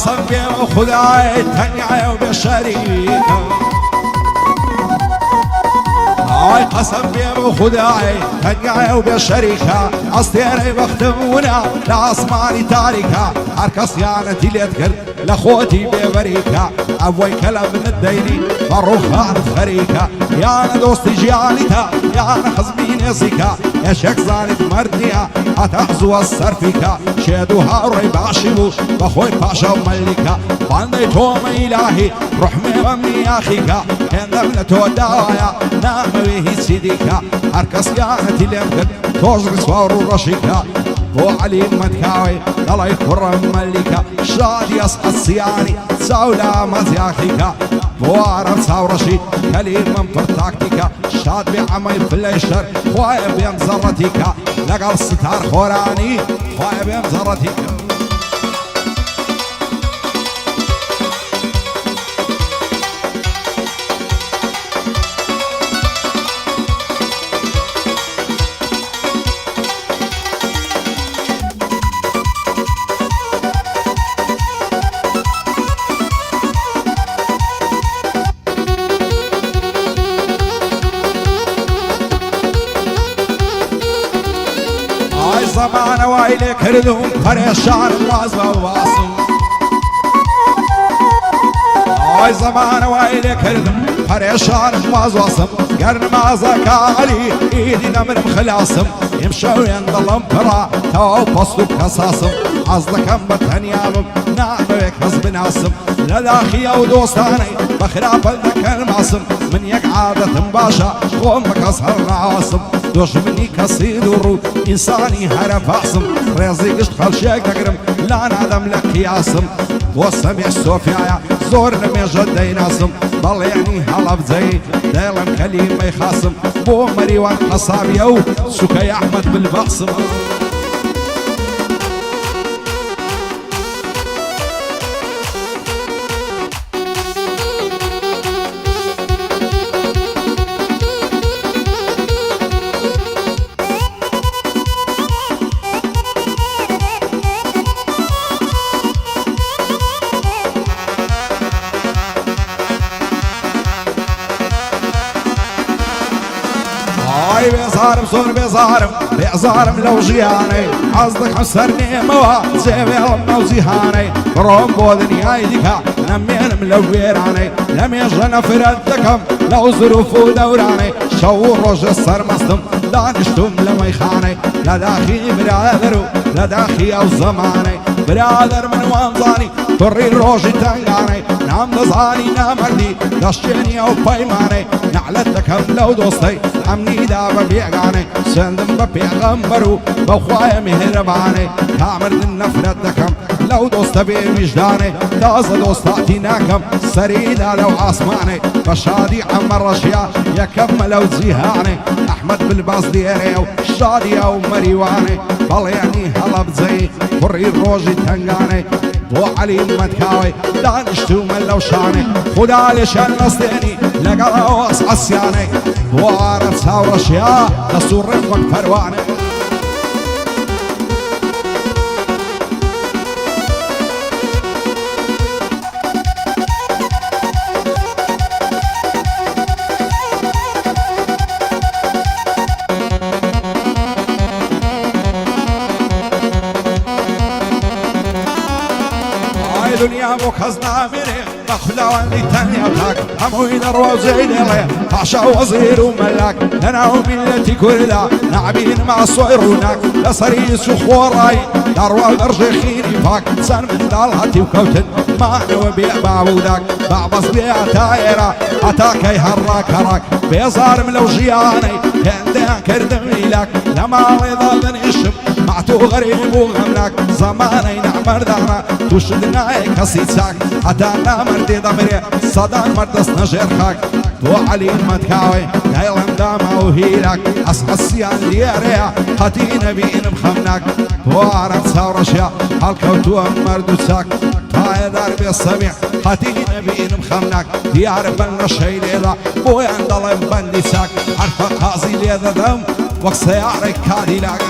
قسم بيه خداي تنعي وبشريكه هاي قسم بيه خداي تنعي وبشريكه أصديري بختمونا لأسماني تاريكه هركس يانتي ليتكر لأخوتي ببريكه أبوي كلام من الديني فروخان خريكه يا أنا دوستي جياليتا يا أنا خزمين يزيكا يا شك زانت مرديا أتعزو السرفيكا شيدو هاروي باشيبو بخوي باشا وملكا باندي توم إلهي رحمي ومي أخيكا كان دمنتو دايا نام بيه سيديكا هركس يانتي ليمكن توزر سوارو رشيكا هو علي مدكاوي الله يكرم ملكا شادي أصحى الصياني ساولا مزياخيكا بوارم ساو رشيد كليم من فرتاكتيكا شاد بعمي في الاشتر خوايا بيم زرتيكا لقل ستار خوراني خوايا بيم زرتيكا زمان وايلي كردهم فريشان واز وواصم هاي زمان وايلي كردهم فريشان واز واصم قرن ما زكالي ايدي نمر مخلاصم يمشوا ينضلم فرا تو بصوا بكساسم عزلك بتنيابم نعم بك حزب ناسم للاخي ودوستاني بخراب لك المعصم من يك عادة باشا قومك اسهر عاصم دوش مني كسيد ورود إنساني هرب عاصم ريزي قشت خلشيك تقرم لا نعدم لك ياسم وسمع السوفيايا زور لم يجد يناسم ضل يعني هلب زي دايلم كليم ما يخاصم بو مريوان قصابيو سكي أحمد بالبقسم بيزارم صور بيزارم لو جياني عزدك حسرني موا زيبي رمنا وزيهاني روم بوذني هايديكا نمين ملو بيراني لم يجن فردكم لو ظروف ودوراني شور رج السر مصدم لا نشتم لما يخاني لا داخي برادرو لا داخي او زماني برادر من وانزاني طري روجي تنقاني نام نزاني نامردي دشتيني او بايماني نعلتكم لو دوستي امني دابا بيقاني سندم ببيغمبرو بخوايا مهرباني كامرد النفرتكم لو دوست بمجداني تازا دوستاتي ناكم سريدا لو عاصماني بشادي عمر رشيا يكمل وزيهاني احمد بالباص ديريو شادي او مريواني بل يعني هلب زي فري الروجي تنقاني بو علي المدكاوي لا نشتو من لو شاني خدا لشان نصديني لقا واس عسياني بو عارف ساور اشياء نصور رفق فرواني دنيا مكزنا مني بخلا واني تاني أبلاك هموين الروزين لي عشا وزير وملاك أنا وملتي كلها نعبين مع صيرونك لصريس وخوراي داروا درجي خيري فاك سن من دالهاتي وكوتن ما نوبيع بعبودك بعبص بيع تايرا عتاكي هراك هراك بيزار ملو جياني هندان كردمي لك لما رضا بنشم معتو غريب وغملك زماني نعمر دهنا توشدنا كسيتك حتى نامر دي ضمري صدان مردس نجرخك تو علي المدكاوي دايلم داما وهيلك أسقسيان ليريا خطي نبين مخمنك تو عرب ساورشيا هالكوتو مردوسك تاي دربي السميع خطي نبين مخمنك ديار بلنا شي ليلا بوي عندلم بندسك عرف قاضي ليذا دم وقت سيارك كاديلاك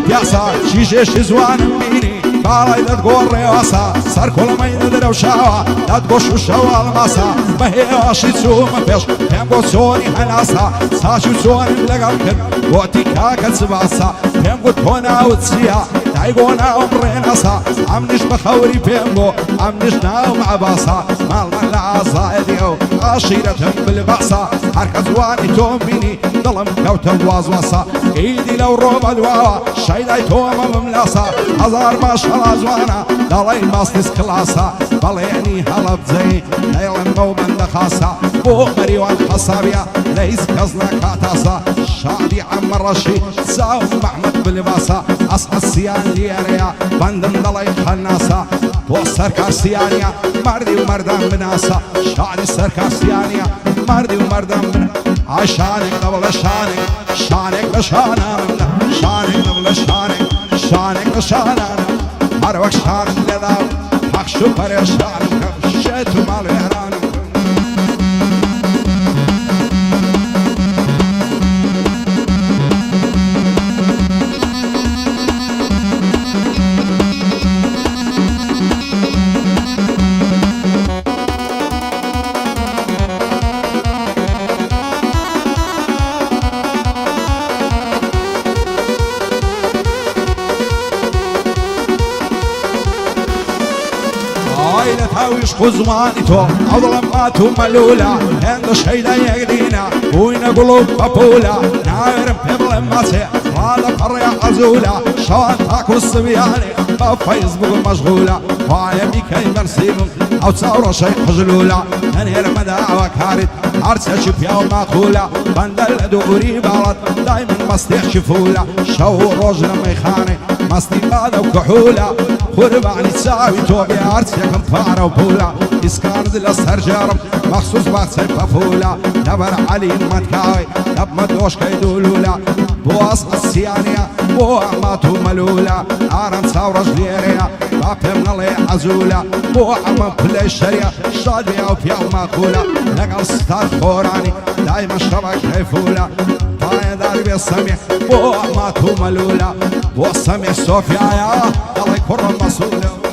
پیاسا شیشش زوانم بینی باڵای دەتگۆڕێ واسا سەر کۆڵەمەی نەدرە و شاوە دەتگۆش و شەوە ئەڵماسا بە هێواشی چوومە پێش پێم بۆ چۆنی هەناسا ساچ و چۆنم لەگەڵ کرد گۆتی کاکە چ باسا پێم گوت تۆ ناوت چییە دایگۆ ناوم ڕێنەسا ئەمنیش بە خەوری پێم بۆ ئەمنیش ناوم عەباسا ماڵمە لە ئازایەتیە و عاشیرەتم بلباسا هەرکە جوانی تۆم بینی دڵم کەوتە وازواسا ئیدی لەو ڕۆبە دواوە شەیدای تۆمە بملاسا هەزار باش هەڵا جوانە دەڵێی ماستیس کلاسا بەڵێنی هەڵەبجەی نەیڵم بەو بەندە خاسا بۆ مەریوان حەسابیە لە هیچ کەس نەکاتاسا شادی عەمە ڕەشی چاوم مەحمەد بلباسا ئەسحەسیان لێرەیە بەندم دەڵێی خەناسا بۆ سەرکاسیانە مەردی و مەردان بناسا شادی سەرکاسیانە مەردی و مەردان بناسا شانێک دەبڵە شانێک شانێک بە شانانم شانێک دەبڵە شانێک شانێک بە شانانم هەروەک شانم لێدا پەخش و پەرێشانم کە شێت و ماڵوێرانم هاویش خوزمانی تو عضلم ماتو ملولا هند شیدا یگدینا وینا قلوب بپولا ناورم پیبلم ماسی رالا فریا عزولا شوان تاکو السبیانی با فیسبوک مشغولا وای میکی مرسیمم او تصور شی خجلولا انهر مدعوه کارت عرسه شفیا و ماخولا بندل دوری بالات دايما مستيح شفولا شو روجنا ميخاني مستي بادا وكحولا قرباني تساوي توبي عرسه كم فارة وبولا اسكارد الاسهر جارم مخصوص باسي ففولا نبر علي المتكاوي نب مدوش كيدولولا بو اصل السيانية بو عماتو ملولا عرم ساورج ليريا بابم نلي عزولا بو عمم بلاي الشريا شادية وفيا وماكولا لقل ستار خوراني دايما شبك كيفولا طايا داربي السميح بو عماتو ملولا بو السميح صوفيا يا الله يكرم مسؤولا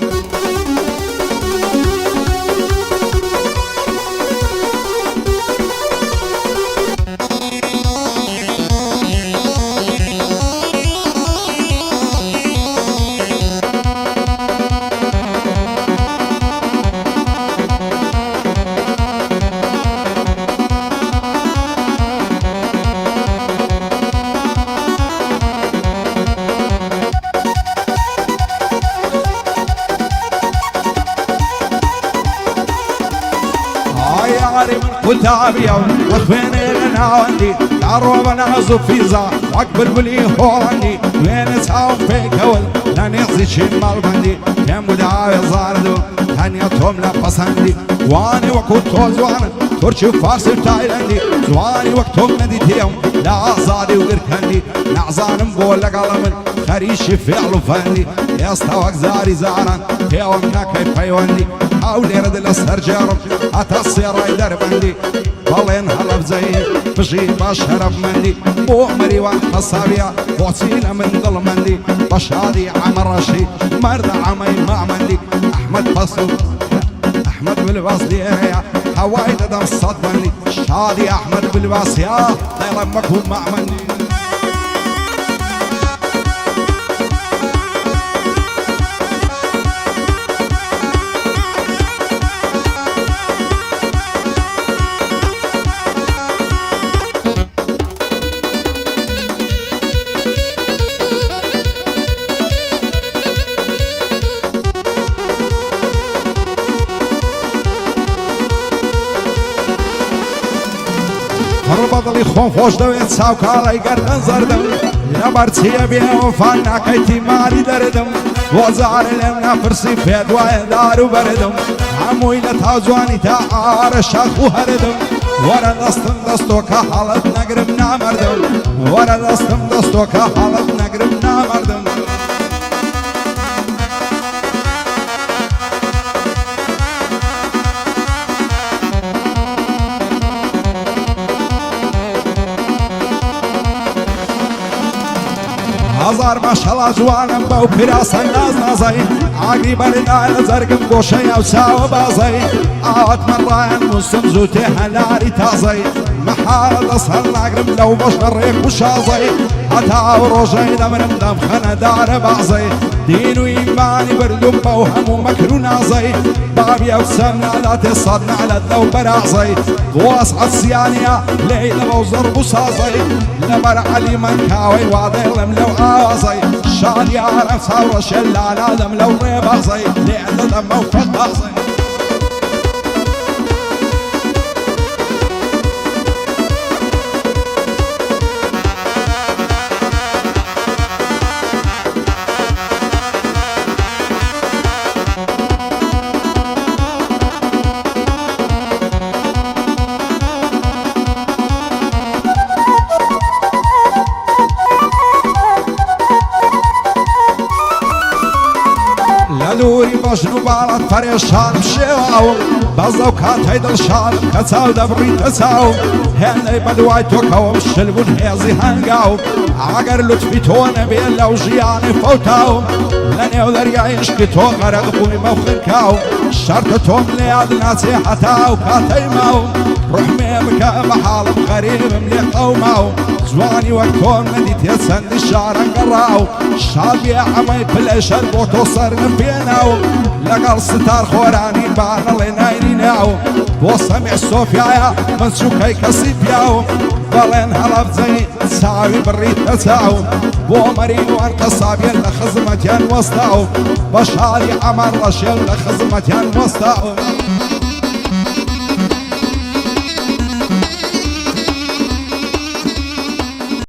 وتعبيا وخويني لنا وندي العروبة نعزو فيزا واكبر بلي هولندي وين تساوم في كول لا نغزي شي مال بندي كم ودعاوي زاردو هنيتهم لا بسندي واني وكو توزوان ترشي فارسي وتايلاندي زواني وقتهم نديتيهم لا عزادي وقركندي نعزانم بولا قلمن خريشي فعل فندي يستوك زاري زاران كيومنا كيف يوندي حاولي رد الاسهر جارم حتى السيارة دربندي بلين هلا بزين بجي بشرب مندي بو مريوان حصابيا بوصيلة من ظل مندي بشادي عمر رشيد مرد عمي مع مندي احمد فصل احمد بالباص ديريا هواي دم صد مندي شادي احمد بالباص يا دايما مكون مع مندي بضلي خون خوش دويت ساو كالاي گردن زردم لبرتيه بيه وفانا كيتي ماري دردم وزار لم نفرسي فدواي دارو بردم هموي لتاوزواني تا عارشاخ وهردم ورا دستم دستو كحالت نقرب نامردم ورا دستم دستو كحالت نقرب نامردم هزار ماشەڵا جوانم بەو پیراسە ناز نازەی ئاگری بەردا لە جەرگم گۆشەی ئەو چاوە بازەی ئاوەتمە ڕایەن موسم زووتێ هەناری تازەی مەحالە دەست هەڵ ناگرم لەو بەشە ڕێک و شازەی هەتا ئەو ڕۆژەی دەمرم دەم خەنەدارە بازەی دین و ئیمانی بردوم بەو هەموو مەکر و نازەی بابی ئەو چەم نالاتێ سەد نالەت لەو بەرازەی بۆس عەسیانە لێی لەبەو زەرب و سازەی لەبەر عەلی من کاوەی وا دەڵێم لەو ئاوازەی شادیارە چاوڕەشێ لالادەم لەو ڕێبازەی لێ دەدەم بەو فەقازەی لوري بجنو بالات پریشان شواو بازو کاتای دلشان کچاو دبری تساو هنی بدوای تو کوم شلبون هزی هنگاو اگر لطفی تو نبی لو جیان فوتاو لنیو دریای عشق تو غرق بوی موخن کاو شرط تو ملیاد نصیحتاو کاتای ماو رحمي بك بحالم غريب ملي قوماو زواني وقتهم مديت سند الشعر قراو شابي عمي بالاشر بوتو صرن فيناو لقال ستار خوراني بان الله نايريناو وسمع الصوفيا من شوكي كسيبياو بلين هلف زي تساوي بريد تساو بومرين وانقصابي لخزمتين وسطاو بشاري عمر رشيل لخزمتين وسطاو